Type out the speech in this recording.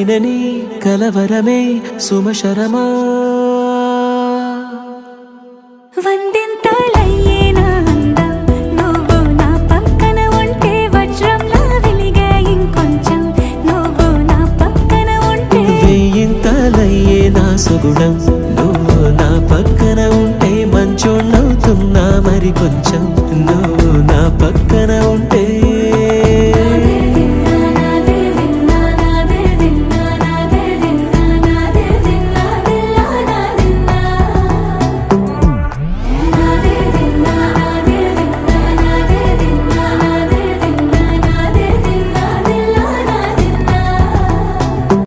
కలిగినని కలవరమే సుమశరమా వందింతలయ్యేనా అందం నువ్వు నా పక్కన ఉంటే వజ్రంలా వెలిగే ఇంకొంచెం నువ్వు నా పక్కన ఉంటే వేయింతలయ్యే నా సుగుణం